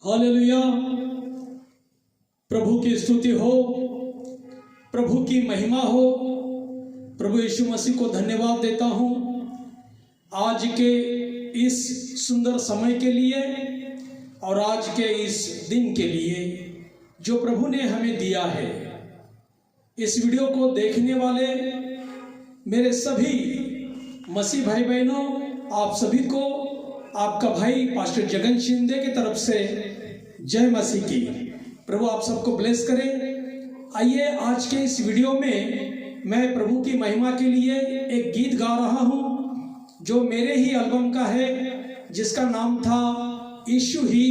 Hallelujah. प्रभु की स्तुति हो, प्रभु की महिमा हो। प्रभु यीशु मसीह को धन्यवाद देता हूँ आज के इस सुंदर समय के लिए और आज के इस दिन के लिए जो प्रभु ने हमें दिया है। इस वीडियो को देखने वाले मेरे सभी मसीह भाई बहनों, आप सभी को आपका भाई पास्टर जगन शिंदे की तरफ से जय मसीह की। प्रभु आप सबको ब्लेस करे। आइए आज के इस वीडियो में मैं प्रभु की महिमा के लिए एक गीत गा रहा हूँ जो मेरे ही एल्बम का है, जिसका नाम था यीशु ही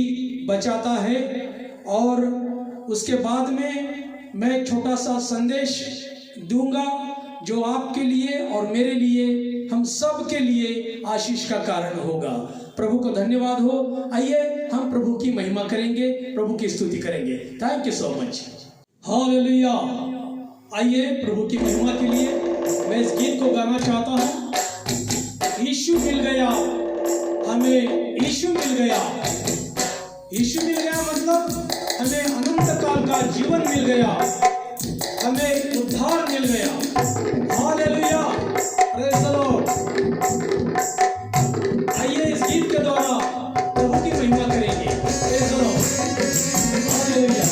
बचाता है। और उसके बाद में मैं एक छोटा सा संदेश दूंगा जो आपके लिए और मेरे लिए, हम सब के लिए आशीष का कारण होगा। प्रभु को धन्यवाद हो। आइए हम प्रभु की महिमा करेंगे, प्रभु की स्तुति करेंगे। Thank you so much. Hallelujah. आइए प्रभु की महिमा के लिए मैं इस गीत को गाना चाहता हूँ। यीशु मिल गया हमें, यीशु मिल गया। यीशु मिल गया मतलब हमें अनंत काल का जीवन मिल गया, हमें उद्धार मिल गया। Hallelujah, praise the Lord. आइए इस गीत के द्वारा प्रभु की महिमा करेंगे। Praise the Lord. हालेलुया।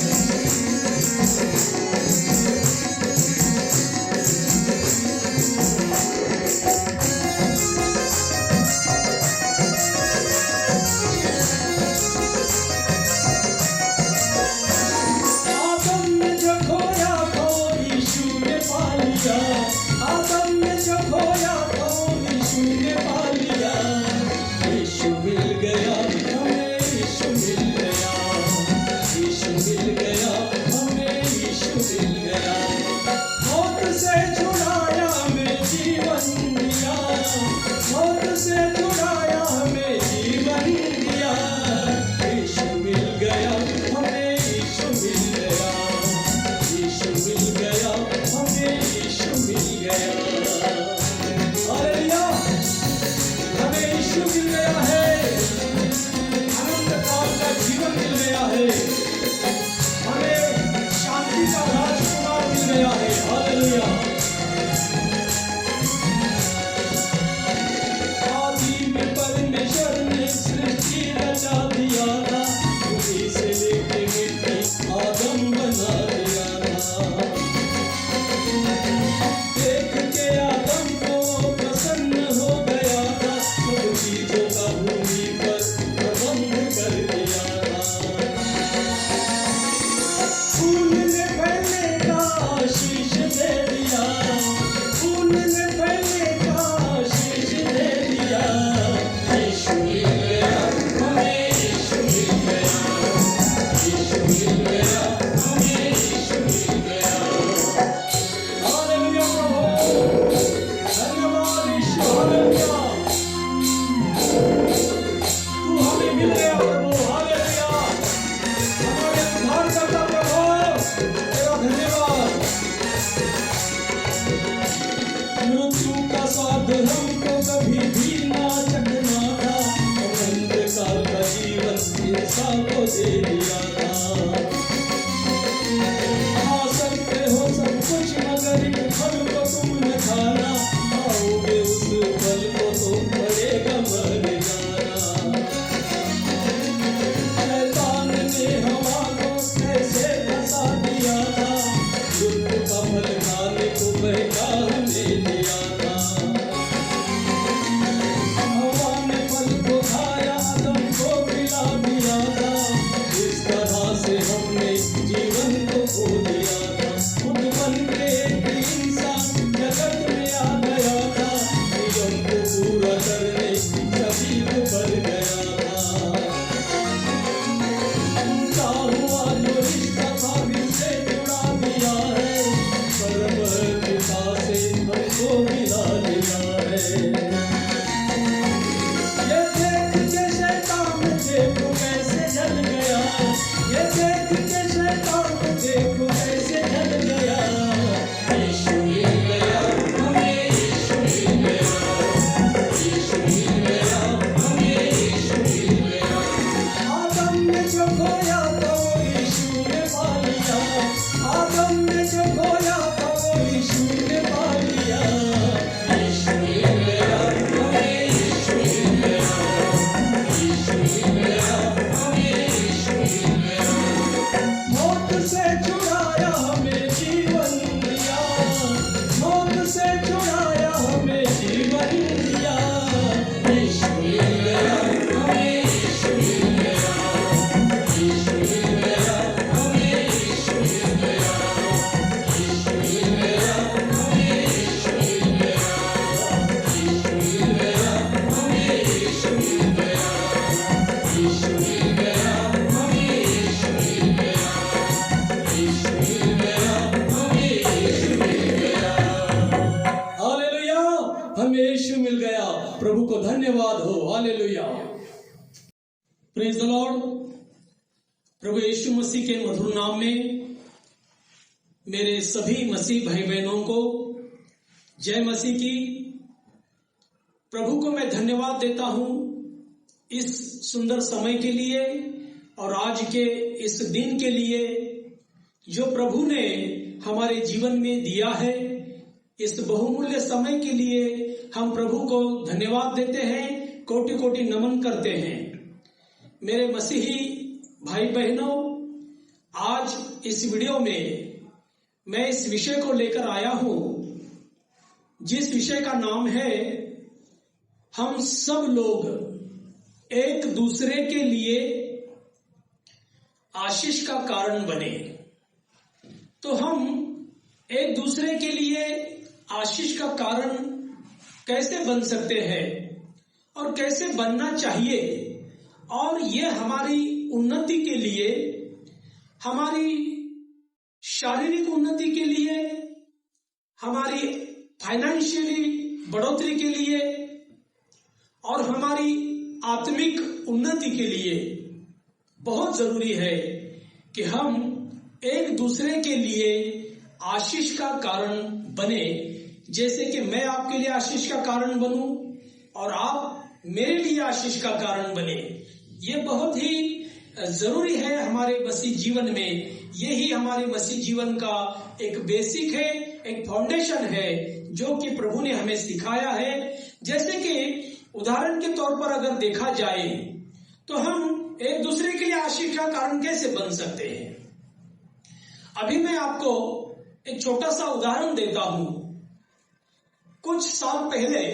से खोया था वो यीशु ने पा लिया, आदम ने जो खोया था वो यीशु ने पा लिया। यीशु ही मेरा, हमें यीशु ही मेरा, यीशु ही मेरा, हमें यीशु ही मेरा। मौत से छुड़ाया हमें जीवन दिया, मौत से छुड़ाया हमें जीवन दिया। यीशु ही मेरा, हमें यीशु ही मेरा, यीशु ही मेरा, हमें यीशु ही मेरा, यीशु ही मेरा, हमें यीशु ही मेरा, यीशु ही मेरा, हमें यीशु ही मेरा, यीशु ही मेरा, हमें यीशु ही मेरा, यीशु ही मेरा, हमें यीशु ही मेरा। हालेलुया, हमें यीशु मिल गया। प्रभु को धन्यवाद हो। Hallelujah, praise the Lord. प्रभु यीशु मसीह के मधुर नाम में मेरे सभी मसीह भाई बहनों को जय मसीह की। प्रभु को मैं धन्यवाद देता हूं इस सुंदर समय के लिए और आज के इस दिन के लिए जो प्रभु ने हमारे जीवन में दिया है। इस बहुमूल्य समय के लिए हम प्रभु को धन्यवाद देते हैं, कोटि कोटि नमन करते हैं। मेरे मसीही भाई बहनों, आज इस वीडियो में मैं इस विषय को लेकर आया हूं जिस विषय का नाम है हम सब लोग एक दूसरे के लिए आशीष का कारण बने। तो हम एक दूसरे के लिए आशीष का कारण कैसे बन सकते हैं और कैसे बनना चाहिए, और ये हमारी उन्नति के लिए, हमारी शारीरिक उन्नति के लिए, हमारी फाइनेंशियली बढ़ोतरी के लिए और हमारी आत्मिक उन्नति के लिए बहुत जरूरी है कि हम एक दूसरे के लिए आशीष का कारण बने। जैसे कि मैं आपके लिए आशीष का कारण बनूं और आप मेरे लिए आशीष का कारण बने। ये बहुत ही जरूरी है हमारे मसीह जीवन में। यही हमारे मसीह जीवन का एक बेसिक है, एक फाउंडेशन है जो कि प्रभु ने हमें सिखाया है। जैसे कि उदाहरण के तौर पर अगर देखा जाए तो हम एक दूसरे के लिए आशीष का कारण कैसे बन सकते हैं। अभी मैं आपको एक छोटा सा उदाहरण देता हूं। कुछ साल पहले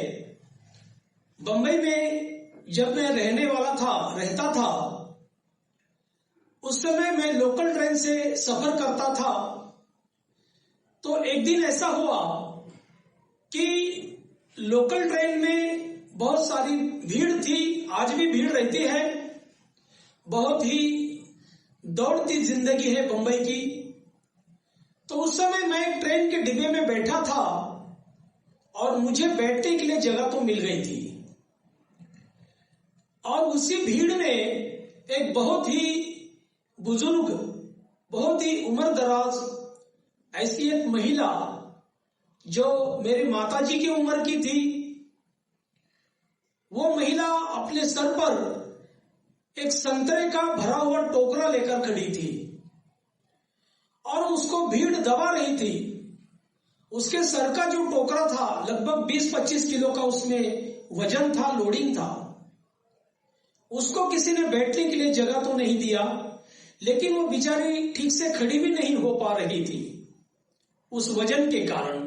बंबई में जब मैं रहता था, उस समय मैं लोकल ट्रेन से सफर करता था। तो एक दिन ऐसा हुआ कि लोकल ट्रेन में बहुत सारी भीड़ थी, आज भी भीड़ रहती है। बहुत ही दौड़ती जिंदगी है बंबई की। तो उस समय मैं ट्रेन के डिब्बे में बैठा था और मुझे बैठने के लिए जगह तो मिल गई थी। और उसी भीड़ में एक बहुत ही बुजुर्ग, बहुत ही उम्रदराज ऐसी एक महिला जो मेरी माताजी की उम्र की थी, वो महिला अपने सर पर एक संतरे का भरा हुआ टोकरा लेकर खड़ी थी और उसको भीड़ दबा रही थी। उसके सर का जो टोकरा था लगभग 20-25 किलो का उसमें वजन था, लोडिंग था। उसको किसी ने बैठने के लिए जगह तो नहीं दिया, लेकिन वो बेचारी ठीक से खड़ी भी नहीं हो पा रही थी उस वजन के कारण।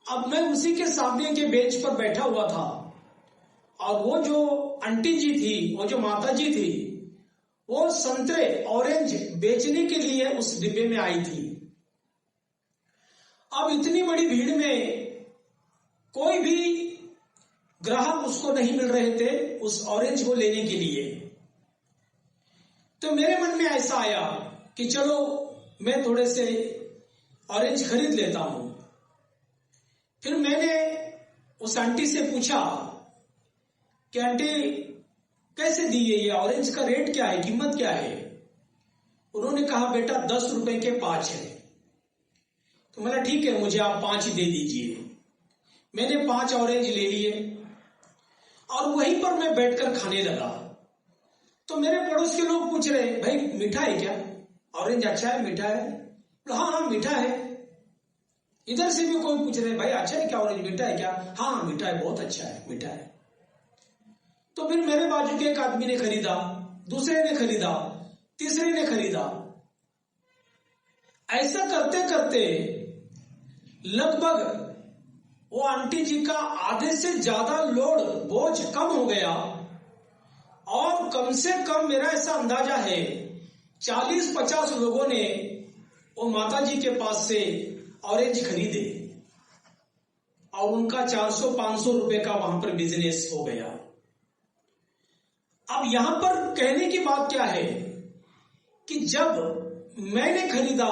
अब मैं उसी के सामने के बेंच पर बैठा हुआ था और वो जो आंटी जी थी, वो जो माता जी थी, वो संतरे, ऑरेंज बेचने के लिए उस डिब्बे में आई थी। अब इतनी बड़ी भीड़ में कोई भी ग्राहक उसको नहीं मिल रहे थे उस ऑरेंज को लेने के लिए। तो मेरे मन में ऐसा आया कि चलो मैं थोड़े से ऑरेंज खरीद लेता हूं। फिर मैंने उस आंटी से पूछा कि आंटी कैसे दी है ये ऑरेंज का रेट क्या है, कीमत क्या है। उन्होंने कहा बेटा 10 रुपए के 5 है। तो मैंने ठीक है, मुझे आप 5 दे दीजिए। मैंने 5 ऑरेंज ले लिए और वहीं पर मैं बैठकर खाने लगा। तो मेरे पड़ोस के लोग पूछ रहे, भाई मीठा है क्या, ऑरेंज अच्छा है, मीठा है? हाँ हाँ मीठा है। इधर से भी कोई पूछ रहे, भाई अच्छा है क्या ऑरेंज, मीठा है क्या? हाँ हाँ मीठा है, बहुत अच्छा है, मीठा है। तो फिर मेरे बाजू के एक आदमी ने खरीदा, दूसरे ने खरीदा, तीसरे ने खरीदा। ऐसा करते करते लगभग वो आंटी जी का आधे से ज्यादा लोड, बोझ कम हो गया। और कम से कम मेरा ऐसा अंदाजा है 40-50 लोगों ने वो माता जी के पास से ऑरेंज खरीदे और उनका 400-500 रुपए का वहां पर बिजनेस हो गया। अब यहां पर कहने की बात क्या है कि जब मैंने खरीदा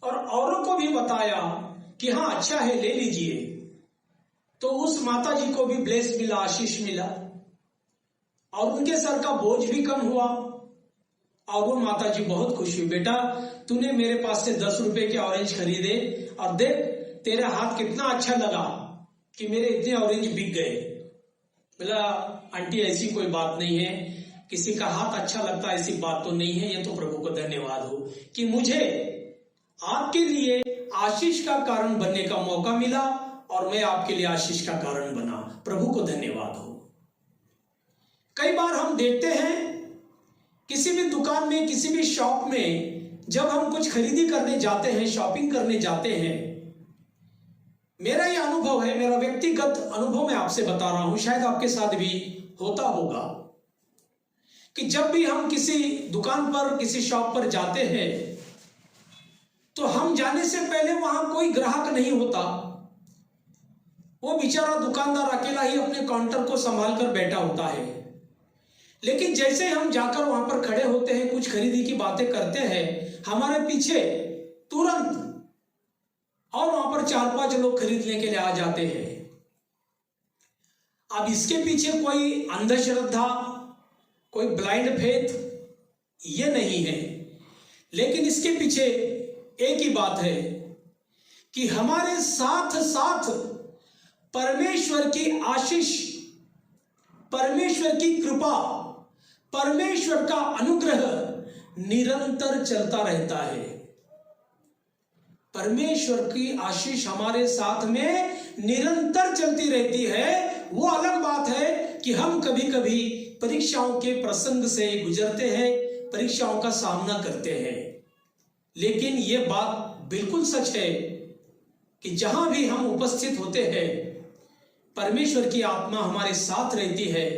और औरों को भी बताया कि हाँ अच्छा है ले लीजिए, तो उस माता जी को भी ब्लेस मिला, आशीष मिला और उनके सर का बोझ भी कम हुआ। और वो माता जी बहुत खुश हुई, बेटा तूने मेरे पास से 10 रुपए के ऑरेंज खरीदे और देख तेरा हाथ कितना अच्छा लगा कि मेरे इतने ऑरेंज बिक गए। बोला आंटी ऐसी कोई बात नहीं है, किसी का हाथ अच्छा लगता ऐसी बात तो नहीं है। ये तो प्रभु को धन्यवाद हो कि मुझे आपके लिए आशीष का कारण बनने का मौका मिला और मैं आपके लिए आशीष का कारण बना। प्रभु को धन्यवाद हो। कई बार हम देखते हैं किसी भी दुकान में, किसी भी शॉप में जब हम कुछ खरीदी करने जाते हैं, शॉपिंग करने जाते हैं, मेरा ये अनुभव है, मेरा व्यक्तिगत अनुभव मैं आपसे बता रहा हूं, शायद आपके साथ भी होता होगा कि जब भी हम किसी दुकान पर, किसी शॉप पर जाते हैं तो हम जाने से पहले वहां कोई ग्राहक नहीं होता। वो बेचारा दुकानदार अकेला ही अपने काउंटर को संभाल कर बैठा होता है। लेकिन जैसे हम जाकर वहां पर खड़े होते हैं, कुछ खरीदी की बातें करते हैं, हमारे पीछे तुरंत और वहां पर 4-5 लोग खरीदने के लिए आ जाते हैं। अब इसके पीछे कोई अंधश्रद्धा, कोई ब्लाइंड फेथ ये नहीं है, लेकिन इसके पीछे एक ही बात है कि हमारे साथ साथ परमेश्वर की आशीष, परमेश्वर की कृपा, परमेश्वर का अनुग्रह निरंतर चलता रहता है। परमेश्वर की आशीष हमारे साथ में निरंतर चलती रहती है। वो अलग बात है कि हम कभी कभी परीक्षाओं के प्रसंग से गुजरते हैं, परीक्षाओं का सामना करते हैं, लेकिन ये बात बिल्कुल सच है कि जहां भी हम उपस्थित होते हैं परमेश्वर की आत्मा हमारे साथ रहती है,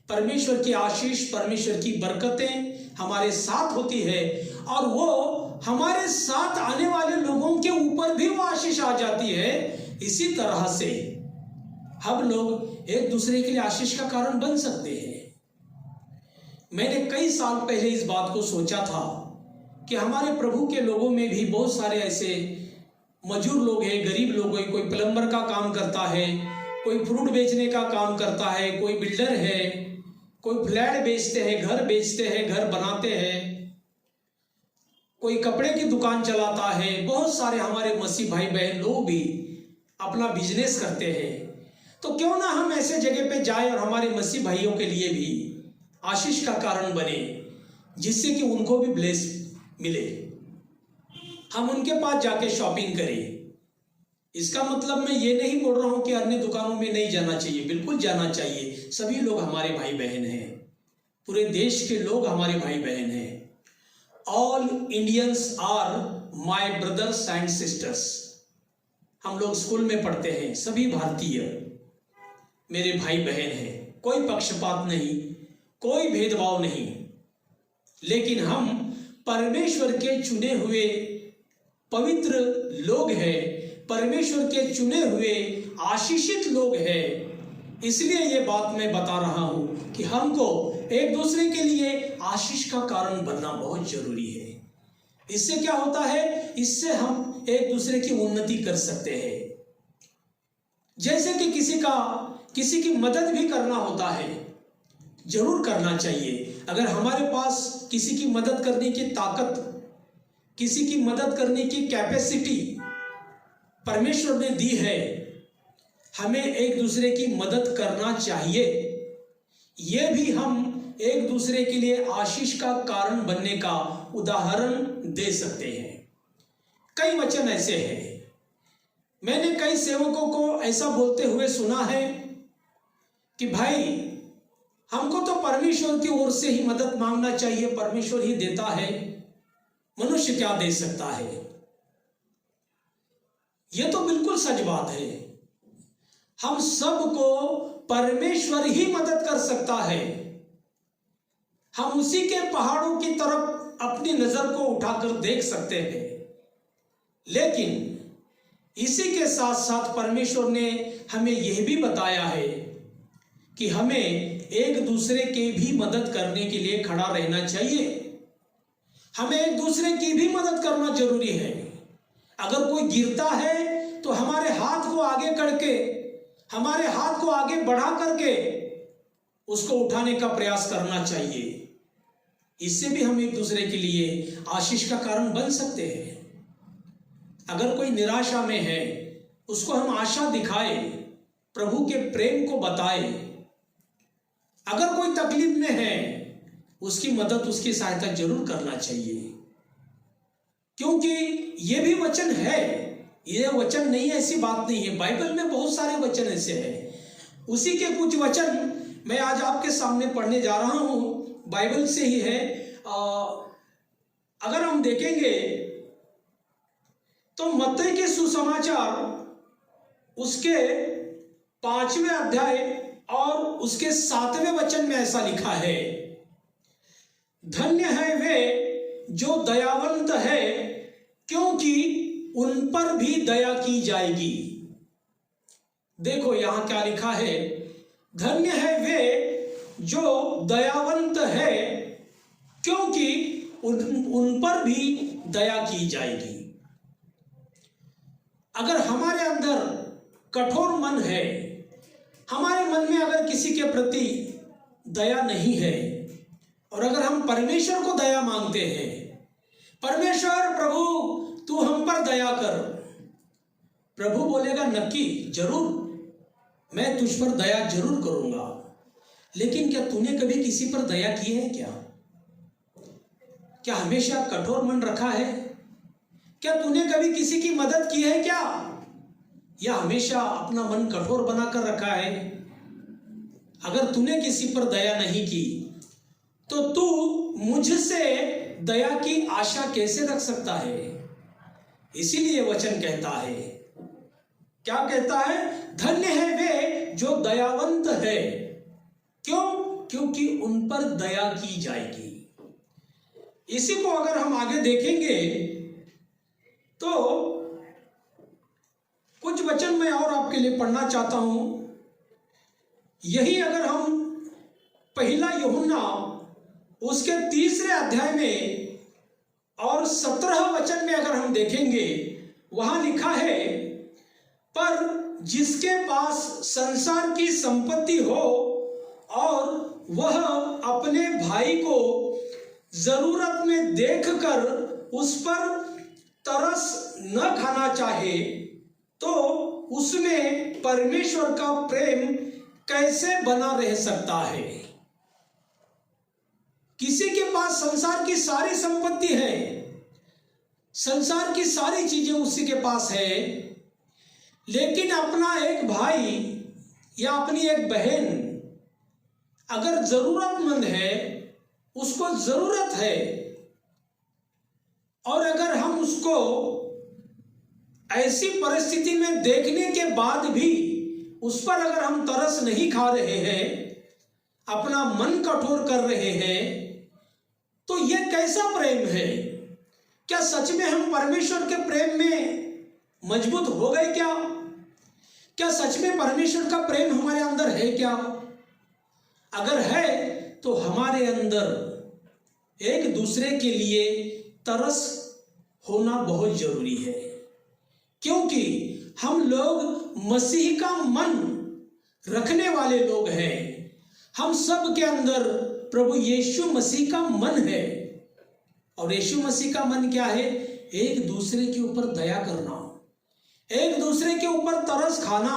परमेश्वर की आशीष, परमेश्वर की बरकतें हमारे साथ होती है और वो हमारे साथ आने वाले लोगों के ऊपर भी वो आशीष आ जाती है। इसी तरह से हम लोग एक दूसरे के लिए आशीष का कारण बन सकते हैं। मैंने कई साल पहले इस बात को सोचा था कि हमारे प्रभु के लोगों में भी बहुत सारे ऐसे मजदूर लोग हैं, गरीब लोग हैं। कोई प्लम्बर का काम करता है, कोई फ्रूट बेचने का काम करता है, कोई बिल्डर है, कोई फ्लैट बेचते हैं, घर बेचते हैं, घर बनाते हैं, कोई कपड़े की दुकान चलाता है। बहुत सारे हमारे मसीह भाई बहन लोग भी अपना बिजनेस करते हैं। तो क्यों ना हम ऐसे जगह पे जाएं और हमारे मसीह भाइयों के लिए भी आशीष का कारण बने, जिससे कि उनको भी ब्लेस मिले। हम उनके पास जाके शॉपिंग करें। इसका मतलब मैं ये नहीं बोल रहा हूं कि अन्य दुकानों में नहीं जाना चाहिए, बिल्कुल जाना चाहिए। सभी लोग हमारे भाई बहन हैं, पूरे देश के लोग हमारे भाई बहन हैं। All Indians are my brothers and sisters. हम लोग स्कूल में पढ़ते हैं, सभी भारतीय मेरे भाई बहन हैं। कोई पक्षपात नहीं, कोई भेदभाव नहीं, लेकिन हम परमेश्वर के चुने हुए पवित्र लोग हैं, परमेश्वर के चुने हुए आशीषित लोग हैं। इसलिए ये बात मैं बता रहा हूं कि हमको एक दूसरे के लिए आशीष का कारण बनना बहुत जरूरी है। इससे क्या होता है, इससे हम एक दूसरे की उन्नति कर सकते हैं। जैसे कि किसी की मदद भी करना होता है, जरूर करना चाहिए। अगर हमारे पास किसी की मदद करने की ताकत, किसी की मदद करने की कैपेसिटी परमेश्वर ने दी है, हमें एक दूसरे की मदद करना चाहिए। यह भी हम एक दूसरे के लिए आशीष का कारण बनने का उदाहरण दे सकते हैं। कई वचन ऐसे हैं, मैंने कई सेवकों को ऐसा बोलते हुए सुना है कि भाई हमको तो परमेश्वर की ओर से ही मदद मांगना चाहिए, परमेश्वर ही देता है, मनुष्य क्या दे सकता है। यह तो बिल्कुल सच बात है। हम सबको परमेश्वर ही मदद कर सकता है। हम उसी के पहाड़ों की तरफ अपनी नजर को उठाकर देख सकते हैं, लेकिन इसी के साथ साथ परमेश्वर ने हमें यह भी बताया है कि हमें एक दूसरे के भी मदद करने के लिए खड़ा रहना चाहिए। हमें एक दूसरे की भी मदद करना जरूरी है। अगर कोई गिरता है तो हमारे हाथ को आगे करके, हमारे हाथ को आगे बढ़ा करके उसको उठाने का प्रयास करना चाहिए। इससे भी हम एक दूसरे के लिए आशीष का कारण बन सकते हैं। अगर कोई निराशा में है, उसको हम आशा दिखाए, प्रभु के प्रेम को बताए। अगर कोई तकलीफ में है, उसकी मदद, उसकी सहायता जरूर करना चाहिए, क्योंकि ये भी वचन है। ये वचन नहीं है ऐसी बात नहीं है, बाइबल में बहुत सारे वचन ऐसे हैं। उसी के कुछ वचन मैं आज आपके सामने पढ़ने जा रहा हूं, बाइबल से ही है। अगर हम देखेंगे तो मत्ती के सुसमाचार उसके 5वें अध्याय और उसके 7वें वचन में ऐसा लिखा है, धन्य है वे जो दयावंत है, क्योंकि उन पर भी दया की जाएगी। देखो यहां क्या लिखा है, धन्य है वे जो दयावंत है, क्योंकि उन पर भी दया की जाएगी। अगर हमारे अंदर कठोर मन है, हमारे मन में अगर किसी के प्रति दया नहीं है, और अगर हम परमेश्वर को दया मांगते हैं, परमेश्वर प्रभु तू हम पर दया कर, प्रभु बोलेगा नक्की, जरूर मैं तुझ पर दया जरूर करूंगा। लेकिन क्या तूने कभी किसी पर दया की है? क्या हमेशा कठोर मन रखा है? क्या तूने कभी किसी की मदद की है क्या, या हमेशा अपना मन कठोर बनाकर रखा है? अगर तूने किसी पर दया नहीं की तो तू मुझसे दया की आशा कैसे रख सकता है? इसीलिए वचन कहता है, क्या कहता है, धन्य है वे जो दयावंत है। क्यों? क्योंकि उन पर दया की जाएगी। इसी को अगर हम आगे देखेंगे तो कुछ वचन मैं और आपके लिए पढ़ना चाहता हूं। यही अगर हम पहला यूहन्ना उसके 3 अध्याय में और 17 वचन में अगर हम देखेंगे, वहां लिखा है, पर जिसके पास संसार की संपत्ति हो और वह अपने भाई को जरूरत में देखकर उस पर तरस न खाना चाहे, तो उसमें परमेश्वर का प्रेम कैसे बना रह सकता है? किसी के पास संसार की सारी संपत्ति है, संसार की सारी चीजें उसी के पास है, लेकिन अपना एक भाई या अपनी एक बहन अगर जरूरतमंद है, उसको जरूरत है, और अगर हम उसको ऐसी परिस्थिति में देखने के बाद भी उस पर अगर हम तरस नहीं खा रहे हैं, अपना मन कठोर कर रहे हैं, तो यह कैसा प्रेम है? क्या सच में हम परमेश्वर के प्रेम में मजबूत हो गए क्या? क्या सच में परमेश्वर का प्रेम हमारे अंदर है क्या? अगर है तो हमारे अंदर एक दूसरे के लिए तरस होना बहुत जरूरी है, क्योंकि हम लोग मसीह का मन रखने वाले लोग हैं। हम सब के अंदर प्रभु यीशु मसीह का मन है, और यीशु मसीह का मन क्या है? एक दूसरे के ऊपर दया करना, एक दूसरे के ऊपर तरस खाना,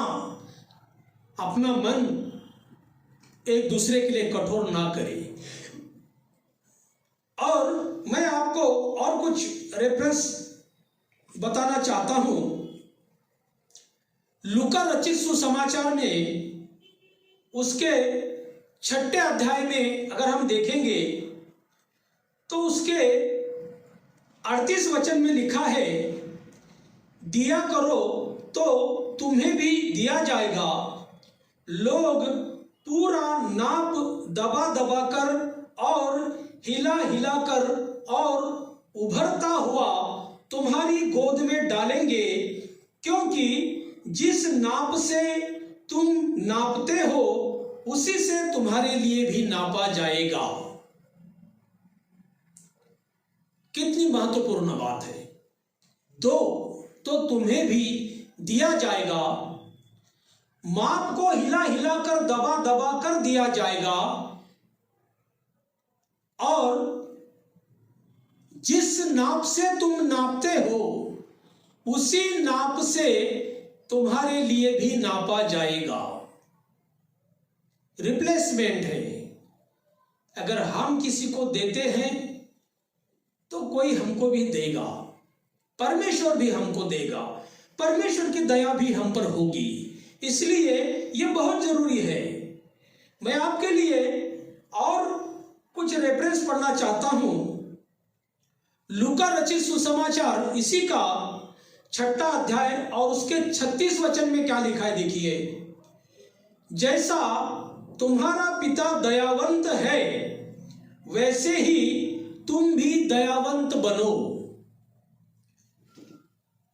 अपना मन एक दूसरे के लिए कठोर ना करें। और मैं आपको और कुछ रेफरेंस बताना चाहता हूं। लूका रचित सुसमाचार में उसके 6 अध्याय में अगर हम देखेंगे तो उसके 38 वचन में लिखा है, दिया करो तो तुम्हें भी दिया जाएगा, लोग पूरा नाप दबा दबा कर और हिला हिला कर और उभरता हुआ तुम्हारी गोद में डालेंगे, क्योंकि जिस नाप से तुम नापते हो उसी से तुम्हारे लिए भी नापा जाएगा। कितनी महत्वपूर्ण बात है। दो तो तुम्हें भी दिया जाएगा, माप को हिला हिला कर दबा दबा कर दिया जाएगा, और जिस नाप से तुम नापते हो उसी नाप से तुम्हारे लिए भी नापा जाएगा। रिप्लेसमेंट है। अगर हम किसी को देते हैं तो कोई हमको भी देगा, परमेश्वर भी हमको देगा, परमेश्वर की दया भी हम पर होगी। इसलिए यह बहुत जरूरी है। मैं आपके लिए और कुछ रेफरेंस पढ़ना चाहता हूं। लूका रचित सुसमाचार इसी का 6 अध्याय और उसके 36 वचन में क्या लिखा है देखिए, जैसा तुम्हारा पिता दयावंत है वैसे ही तुम भी दयावंत बनो।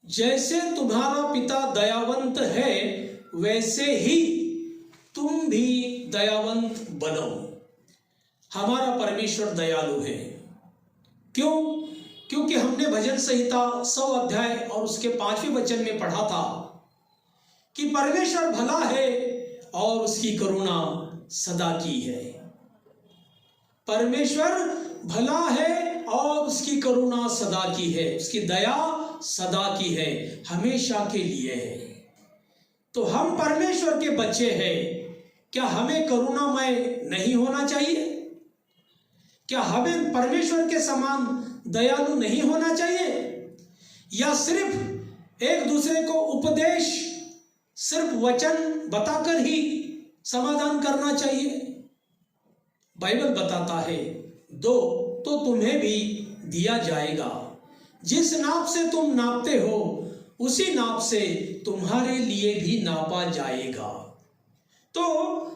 जैसे तुम्हारा पिता दयावंत है वैसे ही तुम भी दयावंत बनो। हमारा परमेश्वर दयालु है। क्यों? क्योंकि हमने भजन संहिता 100 अध्याय और उसके 5वें वचन में पढ़ा था कि परमेश्वर भला है और उसकी करुणा सदा की है। परमेश्वर भला है और उसकी करुणा सदा की है, उसकी दया सदा की है, हमेशा के लिए है। तो हम परमेश्वर के बच्चे हैं, क्या हमें करुणामय नहीं होना चाहिए? क्या हमें परमेश्वर के समान दयालु नहीं होना चाहिए? या सिर्फ एक दूसरे को उपदेश, सिर्फ वचन बताकर ही समाधान करना चाहिए? बाइबल बताता है, दो तो तुम्हें भी दिया जाएगा, जिस नाप से तुम नापते हो उसी नाप से तुम्हारे लिए भी नापा जाएगा। तो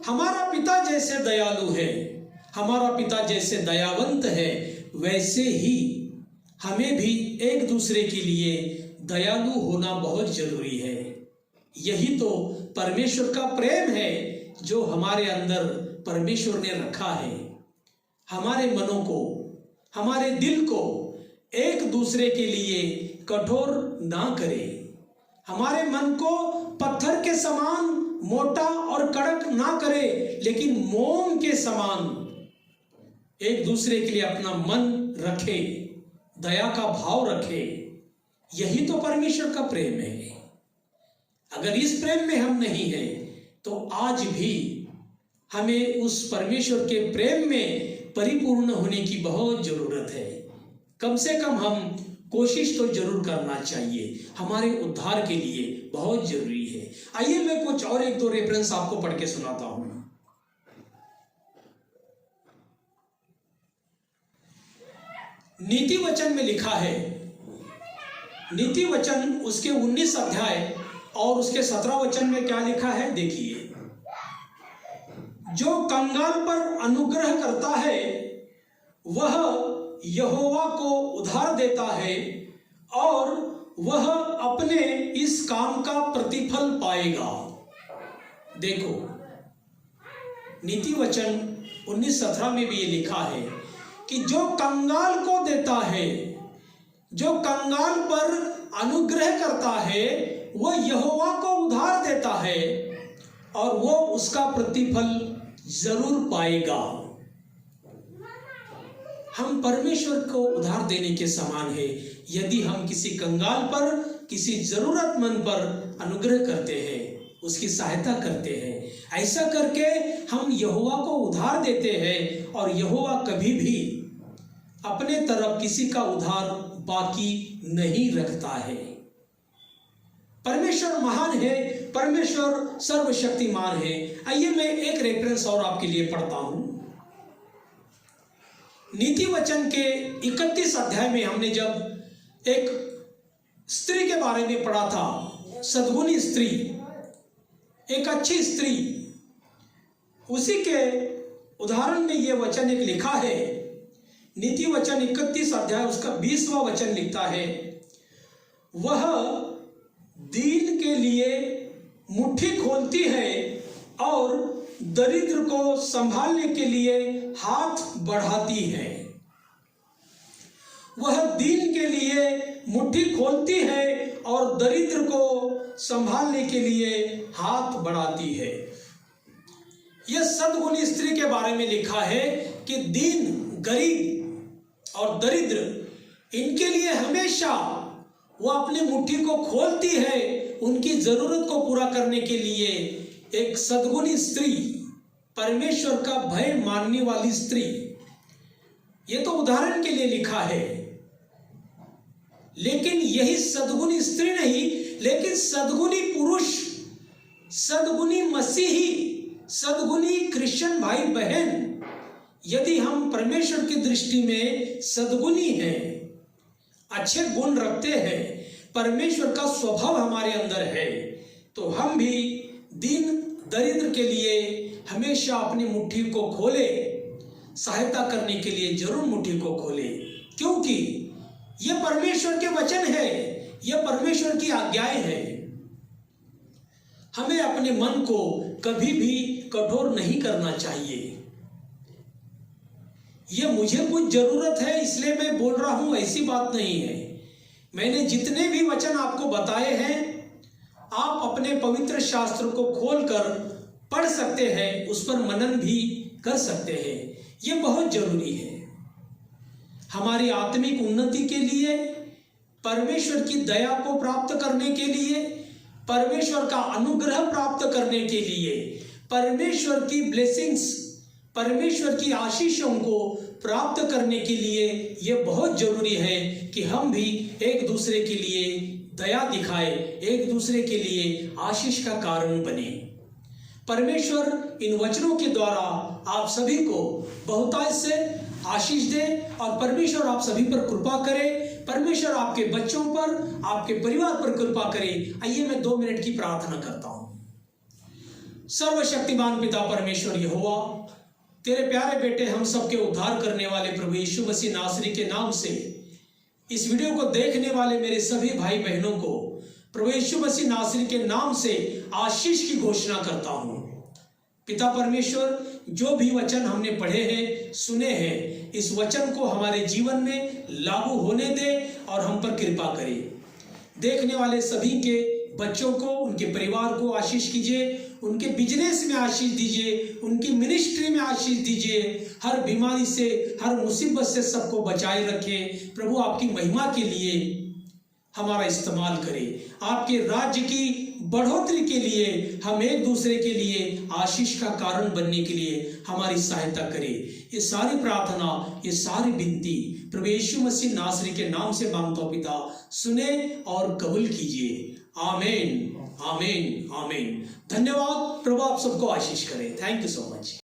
हमारा पिता जैसे दयालु है, हमारा पिता जैसे दयावंत है, वैसे ही हमें भी एक दूसरे के लिए दयालु होना बहुत जरूरी है। यही तो परमेश्वर का प्रेम है जो हमारे अंदर परमेश्वर ने रखा है। हमारे मनों को, हमारे दिल को एक दूसरे के लिए कठोर ना करे, हमारे मन को पत्थर के समान मोटा और कड़क ना करे, लेकिन मोम के समान एक दूसरे के लिए अपना मन रखे, दया का भाव रखे। यही तो परमेश्वर का प्रेम है। अगर इस प्रेम में हम नहीं हैं तो आज भी हमें उस परमेश्वर के प्रेम में परिपूर्ण होने की बहुत जरूरत है। कम से कम हम कोशिश तो जरूर करना चाहिए, हमारे उद्धार के लिए बहुत जरूरी है। आइए मैं कुछ और 1-2 रेफरेंस आपको पढ़ के सुनाता हूं। नीति वचन में लिखा है, नीति वचन उसके 19 अध्याय और उसके 17 वचन में क्या लिखा है देखिए, जो कंगाल पर अनुग्रह करता है वह यहोवा को उधार देता है और वह अपने इस काम का प्रतिफल पाएगा। देखो, नीति वचन 19:17 में भी ये लिखा है कि जो कंगाल को देता है, जो कंगाल पर अनुग्रह करता है, वह यहोवा को उधार देता है और वो उसका प्रतिफल जरूर पाएगा। हम परमेश्वर को उधार देने के समान है यदि हम किसी कंगाल पर, किसी जरूरतमंद पर अनुग्रह करते हैं। उसकी सहायता करते हैं। ऐसा करके हम यहोवा को उधार देते हैं और यहोवा कभी भी अपने तरफ किसी का उधार बाकी नहीं रखता है। परमेश्वर महान है, परमेश्वर सर्वशक्तिमान है। आइए मैं एक रेफरेंस और आपके लिए पढ़ता हूं। नीति वचन के 31 अध्याय में हमने जब एक स्त्री के बारे में पढ़ा था, सद्गुणी स्त्री, एक अच्छी स्त्री, उसी के उदाहरण में यह वचन एक लिखा है। नीति वचन 31 अध्याय उसका 20वां वचन लिखता है, वह दीन के लिए मुट्ठी खोलती है और दरिद्र को संभालने के लिए हाथ बढ़ाती है। वह दीन के लिए मुट्ठी खोलती है और दरिद्र को संभालने के लिए हाथ बढ़ाती है। यह सद्गुणी स्त्री के बारे में लिखा है कि दीन, गरीब और दरिद्र, इनके लिए हमेशा वो अपनी मुट्ठी को खोलती है, उनकी जरूरत को पूरा करने के लिए। एक सद्गुणी स्त्री, परमेश्वर का भय मानने वाली स्त्री, ये तो उदाहरण के लिए लिखा है। लेकिन यही सद्गुणी स्त्री नहीं, लेकिन सद्गुणी पुरुष, सद्गुणी मसीही, सद्गुणी क्रिश्चियन भाई बहन, यदि हम परमेश्वर की दृष्टि में सद्गुणी हैं, अच्छे गुण रखते हैं, परमेश्वर का स्वभाव हमारे अंदर है, तो हम भी दीन दरिद्र के लिए हमेशा अपनी मुट्ठी को खोले, सहायता करने के लिए जरूर मुट्ठी को खोले, क्योंकि यह परमेश्वर के वचन है, यह परमेश्वर की आज्ञाएं हैं। हमें अपने मन को कभी भी कठोर नहीं करना चाहिए। यह मुझे कुछ जरूरत है इसलिए मैं बोल रहा हूं, ऐसी बात नहीं है। मैंने जितने भी वचन आपको बताए हैं, आप अपने पवित्र शास्त्र को खोलकर पढ़ सकते हैं, उस पर मनन भी कर सकते हैं। यह बहुत जरूरी है हमारी आत्मिक उन्नति के लिए, परमेश्वर की दया को प्राप्त करने के लिए, परमेश्वर का अनुग्रह प्राप्त करने के लिए, परमेश्वर की ब्लेसिंग्स, परमेश्वर की आशीषों को प्राप्त करने के लिए यह बहुत जरूरी है कि हम भी एक दूसरे के लिए दया दिखाए, एक दूसरे के लिए आशीष का कारण बने। परमेश्वर इन वचनों के द्वारा आप सभी को बहुतायत से आशीष दे और परमेश्वर आप सभी पर कृपा करे। परमेश्वर आपके बच्चों पर, आपके परिवार पर कृपा करे। आइए मैं 2 मिनट की प्रार्थना करता हूं। सर्वशक्तिमान पिता परमेश्वर यहोवा, तेरे प्यारे बेटे हम सबके उद्धार करने वाले प्रभु यीशु मसीह नासरी के नाम से इस वीडियो को देखने वाले मेरे सभी भाई बहनों को प्रभु यीशु मसीह नासरी के नाम से आशीष की घोषणा करता हूं। पिता परमेश्वर, जो भी वचन हमने पढ़े हैं, सुने हैं, इस वचन को हमारे जीवन में लागू होने दे और हम पर कृपा करे। देखने वाले सभी के बच्चों को, उनके परिवार को आशीष कीजिए, उनके बिजनेस में आशीष दीजिए, उनकी मिनिस्ट्री में आशीष दीजिए, हर बीमारी से, हर मुसीबत से सबको बचाए रखे। प्रभु आपकी महिमा के लिए हमारा इस्तेमाल करें, आपके राज्य की बढ़ोतरी के लिए, हम एक दूसरे के लिए आशीष का कारण बनने के लिए हमारी सहायता करें। ये सारी प्रार्थना, ये सारी विनती प्रभु यीशु मसीह नासरी के नाम से मांगता हूं पिता, सुने और कबूल कीजिए। आमीन, आमीन, आमीन। धन्यवाद। प्रभु आप सबको आशीष करें। Thank you so much.